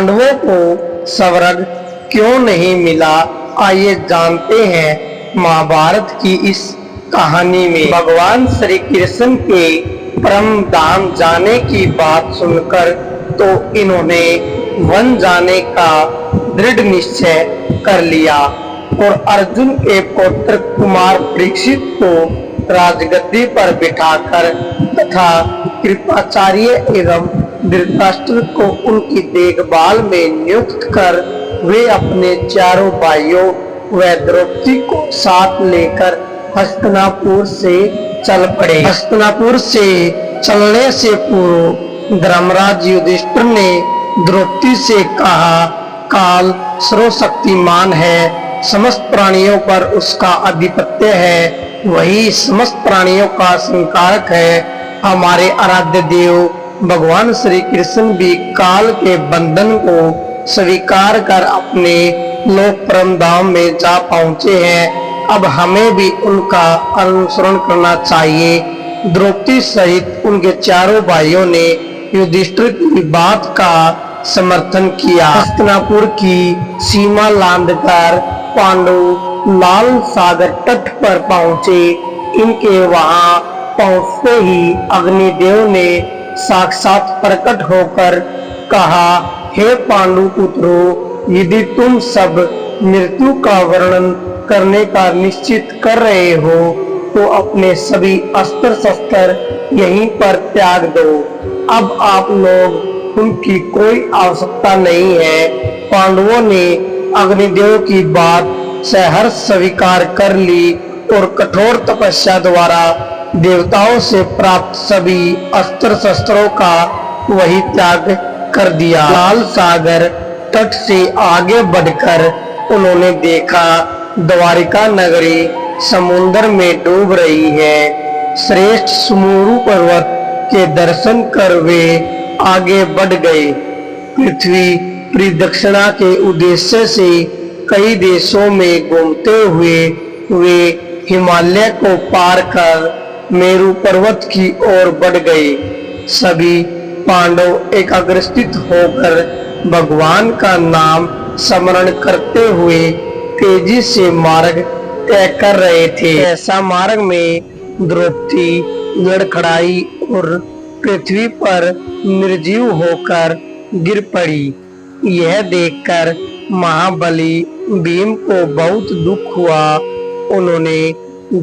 पांडवों को स्वर्ग क्यों नहीं मिला, आइए जानते हैं महाभारत की इस कहानी में। भगवान श्री कृष्ण के परम धाम जाने की बात सुनकर तो इन्होंने वन जाने का दृढ़ निश्चय कर लिया और अर्जुन के पुत्र कुमार परीक्षित को राजगद्दी पर बिठाकर तथा कृपाचार्य एवं धृतराष्ट्र को उनकी देखभाल में नियुक्त कर वे अपने चारों भाइयों व द्रौपदी को साथ लेकर हस्तिनापुर से चल पड़े। हस्तिनापुर से चलने से पूर्व धर्मराज युधिष्ठिर ने द्रौपदी से कहा, काल सर्वशक्तिमान है, समस्त प्राणियों पर उसका आधिपत्य है, वही समस्त प्राणियों का संकारक है। हमारे आराध्य देव भगवान श्री कृष्ण भी काल के बंधन को स्वीकार कर अपने लोक परम धाम में जा पहुंचे हैं। अब हमें भी उनका अनुसरण करना चाहिए। द्रौपदी सहित उनके चारों भाइयों ने युधिष्ठिर की बात का समर्थन किया। हस्तिनापुर की सीमा लांघकर पांडव लाल सागर तट पर पहुंचे। इनके वहां पहुंचते ही अग्निदेव ने साक्षात प्रकट होकर कहा, हे पांडु पुत्रों, यदि तुम सब मृत्यु का वर्णन करने का निश्चित कर रहे हो तो अपने सभी अस्त्र शस्त्र यहीं पर त्याग दो। अब आप लोग उनकी कोई आवश्यकता नहीं है। पांडवों ने अग्निदेव की बात सहर्ष स्वीकार कर ली और कठोर तपस्या द्वारा देवताओं से प्राप्त सभी अस्त्र शस्त्रों का वही त्याग कर दिया। लाल सागर तट से आगे बढ़कर उन्होंने देखा द्वारिका नगरी समुद्र में डूब रही है। श्रेष्ठ सुमेरु पर्वत के दर्शन कर वे आगे बढ़ गए। पृथ्वी परिदक्षिणा के उद्देश्य से कई देशों में घूमते हुए वे हिमालय को पार कर मेरु पर्वत की ओर बढ़ गए। सभी पांडव एकाग्रचित्त होकर भगवान का नाम स्मरण करते हुए तेजी से मार्ग तय कर रहे थे। ऐसा मार्ग में द्रौपदी लड़खड़ाई और पृथ्वी पर निर्जीव होकर गिर पड़ी। यह देखकर महाबली भीम को बहुत दुख हुआ। उन्होंने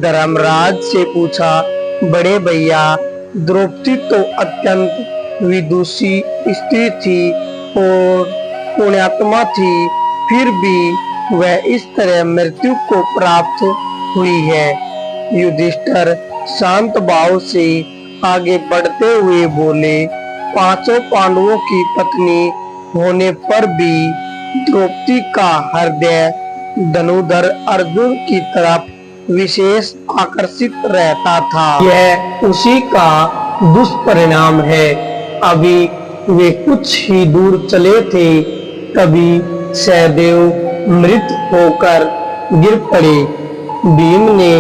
धर्मराज से पूछा, बड़े भैया, द्रौपदी तो अत्यंत विदुषी स्त्री थी और पुण्यात्मा थी, फिर भी वह इस तरह मृत्यु को प्राप्त हुई है। युधिष्ठिर शांत भाव से आगे बढ़ते हुए बोले, पांचों पांडवों की पत्नी होने पर भी द्रौपदी का हृदय धनुधर अर्जुन की तरफ विशेष आकर्षित रहता था। यह उसी का दुष्परिणाम है। अभी वे कुछ ही दूर चले थे, तभी सहदेव मृत होकर गिर पड़े। भीम ने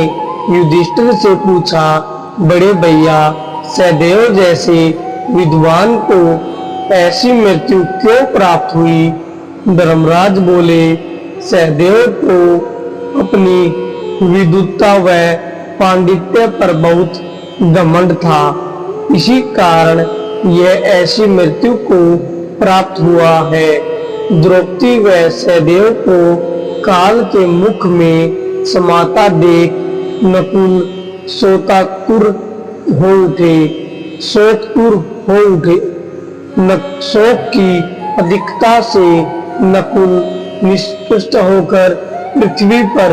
युधिष्ठिर से पूछा, बड़े भैया, सहदेव जैसे विद्वान को ऐसी मृत्यु क्यों प्राप्त हुई? धर्मराज बोले, सहदेव को अपनी विद्वता व पांडित्य पर बहुत घमंड था, इसी कारण यह ऐसी मृत्यु को प्राप्त हुआ है। द्रौपदी व सहदेव को काल के मुख में समाता देख नकुल शोकातुर हो उठे। शोक की अधिकता से नकुल निष्पुष्ट होकर पृथ्वी पर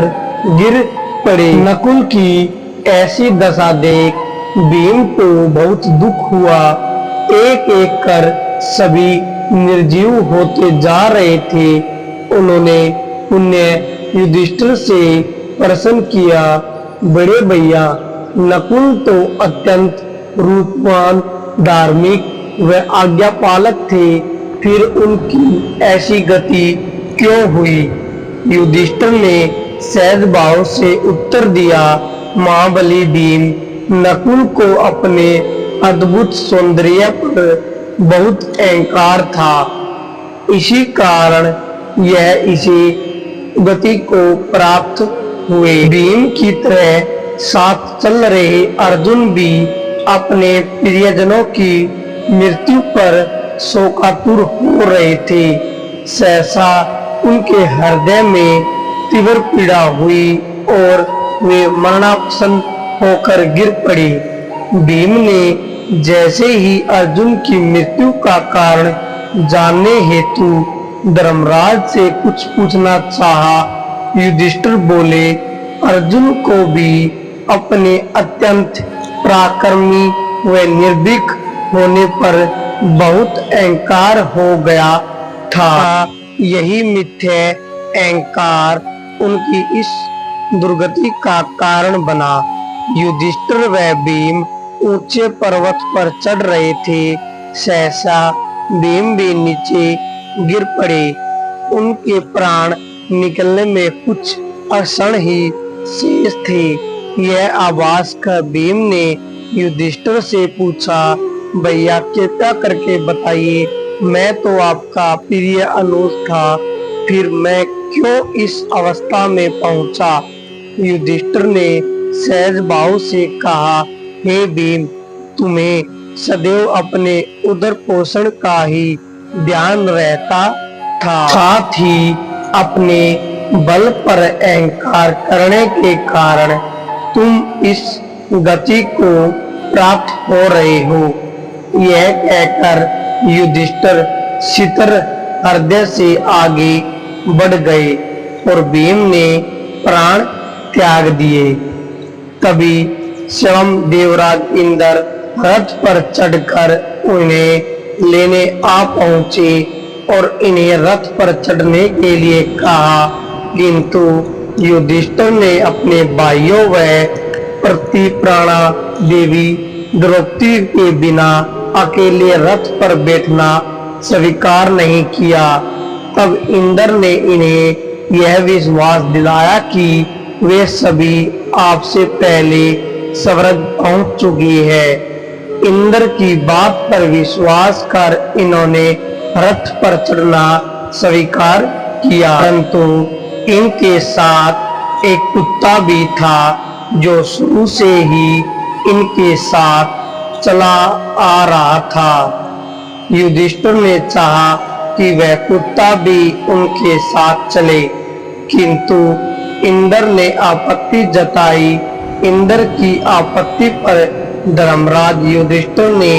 गिर पड़े। नकुल की ऐसी दशा देख भीम को बहुत दुख हुआ। एक एक कर सभी निर्जीव होते जा रहे थे। उन्होंने पुण्य युधिष्ठिर से प्रश्न किया, बड़े भैया, नकुल तो अत्यंत रूपवान, धार्मिक व आज्ञापालक थे, फिर उनकी ऐसी गति क्यों हुई? युधिष्ठिर ने सहज भाव से उत्तर दिया, महाबली भीम, नकुल को अपने अद्भुत सौंदर्य पर बहुत अहंकार था। इसी कारण यह इसी गति को प्राप्त हुए। भीम की तरह साथ चल रहे अर्जुन भी अपने प्रियजनों की मृत्यु पर शोकातुर हो रहे थे। सहसा उनके हृदय में तीव्र पीड़ा हुई और वे मरणासन्न होकर गिर पड़े। भीम ने जैसे ही अर्जुन की मृत्यु का कारण जानने हेतु धर्मराज से कुछ पूछना चाहा, युधिष्ठिर बोले, अर्जुन को भी अपने अत्यंत पराक्रमी व निर्भीक होने पर बहुत अहंकार हो गया था। यही मिथ्या अहंकार उनकी इस दुर्गति का कारण बना। युधिष्ठिर व भीम ऊंचे पर्वत पर चढ़ रहे थे। सहसा भीम भी नीचे गिर पड़े। उनके प्राण निकलने में कुछ क्षण ही शेष थे। यह आवाज कर भीम ने युधिष्ठिर से पूछा, भैया कृपया करके बताइए, मैं तो आपका प्रिय अनुज था, फिर मैं क्यों इस अवस्था में पहुंचा। युधिष्ठिर ने सहज भाव से कहा, हे भीम, तुम्हें सदैव अपने उदर पोषण का ही ध्यान रहता था। साथ ही अपने बल पर अहंकार करने के कारण तुम इस गति को प्राप्त हो रहे हो। यह कहकर युधिष्ठिर शीतल हृदय से आगे बढ़ गए और भीम ने प्राण त्याग दिए। तभी स्वयं देवराज इंद्र रथ पर चढ़कर उन्हें लेने आ पहुंचे और इन्हें रथ पर चढ़ने के लिए कहा, किंतु युधिष्ठिर ने अपने भाइयों व प्रतिप्राणा देवी द्रौपदी के बिना अकेले रथ पर बैठना स्वीकार नहीं किया। तब इंद्र ने इन्हें यह विश्वास दिलाया कि वे सभी आपसे पहले स्वर्ग पहुंच चुकी है। इंद्र की बात पर विश्वास कर इन्होंने रथ पर चढ़ना स्वीकार किया, परंतु इनके साथ एक कुत्ता भी था जो शुरू से ही इनके साथ चला आ रहा था। युधिष्ठिर ने चाहा कि वह कुत्ता भी उनके साथ चले, किंतु इंद्र ने आपत्ति जताई। इंद्र की आपत्ति पर धर्मराज युधिष्ठिर ने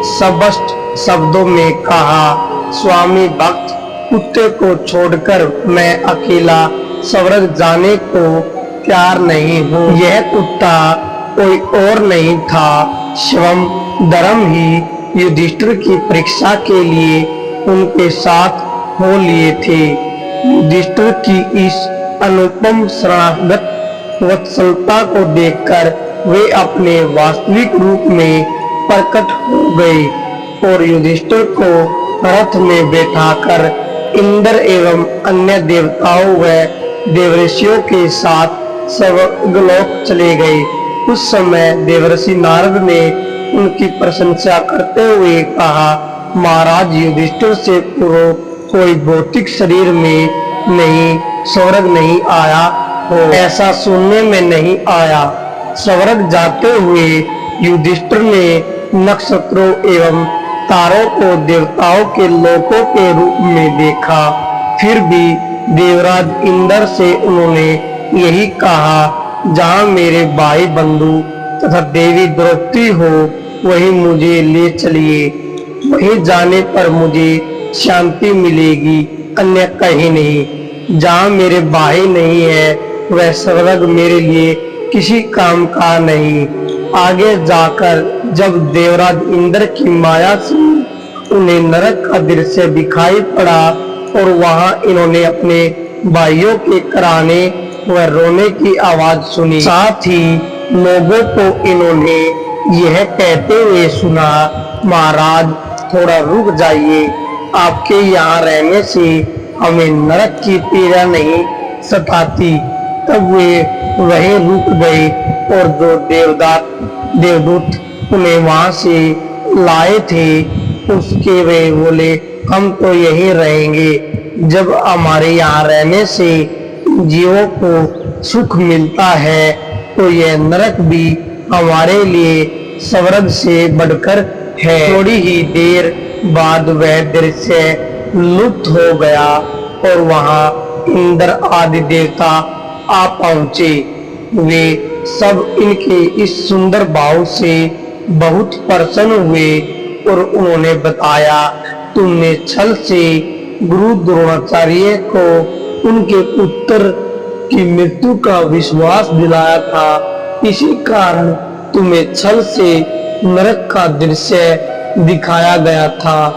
स्पष्ट शब्दों में कहा, स्वामी भक्त, कुत्ते को छोड़कर मैं अकेला स्वर्ग जाने को तैयार नहीं हूँ। यह कुत्ता कोई और नहीं था, स्वयं धर्म ही युधिष्ठिर की परीक्षा के लिए उनके साथ हो लिए थे। युधिष्ठिर की इस अनुपम शरणागत वत्सलता को देखकर वे अपने वास्तविक रूप में प्रकट हो गए और युधिष्ठिर को रथ में बैठाकर इंद्र एवं अन्य देवताओं व देवऋषियों के साथ स्वर्गलोक चले गए। उस समय देवर्षि नारद ने उनकी प्रशंसा करते हुए कहा, महाराज युधिष्ठिर से पूर्व कोई भौतिक शरीर में नहीं स्वर्ग नहीं आया हो, ऐसा सुनने में नहीं आया। स्वर्ग जाते हुए युधिष्ठिर ने नक्षत्रों एवं तारों को देवताओं के लोकों के रूप में देखा। फिर भी देवराज इंद्र से उन्होंने यही कहा, जहाँ मेरे भाई बंधु तथा देवी द्रौपदी हो वही मुझे ले चलिए। वहीं जाने पर मुझे शांति मिलेगी, अन्य कहीं नहीं। जहाँ मेरे भाई नहीं है वह स्वर्ग मेरे लिए किसी काम का नहीं। आगे जाकर जब देवराज इंद्र की माया से उन्हें नरक का दृश्य दिखाई पड़ा और वहां इन्होंने अपने भाइयों के कराने व रोने की आवाज सुनी। साथ ही लोगों को इन्होंने यह कहते हुए सुना, महाराज थोड़ा रुक जाइए, आपके यहाँ रहने से हमें नरक की पीड़ा नहीं सताती। तब वे वहीं रुक गए और जो देवदूत उन्हें वहां से लाए थे उसके वे बोले, हम तो यही रहेंगे। जब हमारे यहाँ रहने से जीवों को सुख मिलता है तो यह नरक भी हमारे लिए स्वर्ग से बढ़कर है। थोड़ी ही देर बाद वह दृश्य लुप्त हो गया और वहां इंद्र आदि देवता आ पहुंचे। वे सब इनके इस सुंदर भाव से बहुत प्रसन्न हुए और उन्होंने बताया, तुमने छल से गुरु द्रोणाचार्य को उनके पुत्र की मृत्यु का विश्वास दिलाया था, इसी कारण तुम्हें छल से नरक का दृश्य दिखाया गया था।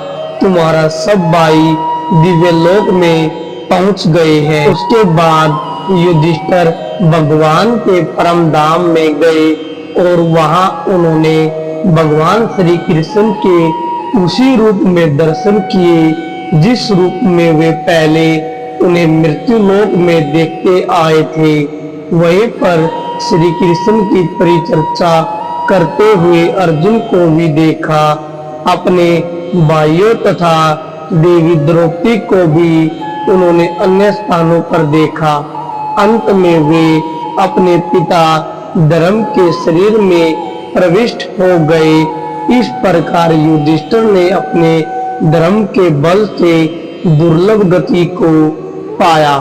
तुम्हारा सब भाई दिव्य लोक में पहुंच गए हैं। उसके बाद युधिष्ठिर भगवान के परम धाम में गए और वहां उन्होंने भगवान श्री कृष्ण के उसी रूप में दर्शन किए जिस रूप में वे पहले उन्हें मृत्यु लोक में देखते आए थे। वहीं पर श्री कृष्ण की परिचर्चा करते हुए अर्जुन को भी देखा। अपने भाइयों तथा देवी द्रौपदी को भी उन्होंने अन्य स्थानों पर देखा। अंत में वे अपने पिता धर्म के शरीर में प्रविष्ट हो गए। इस प्रकार युधिष्ठिर ने अपने धर्म के बल से दुर्लभ गति को पाया।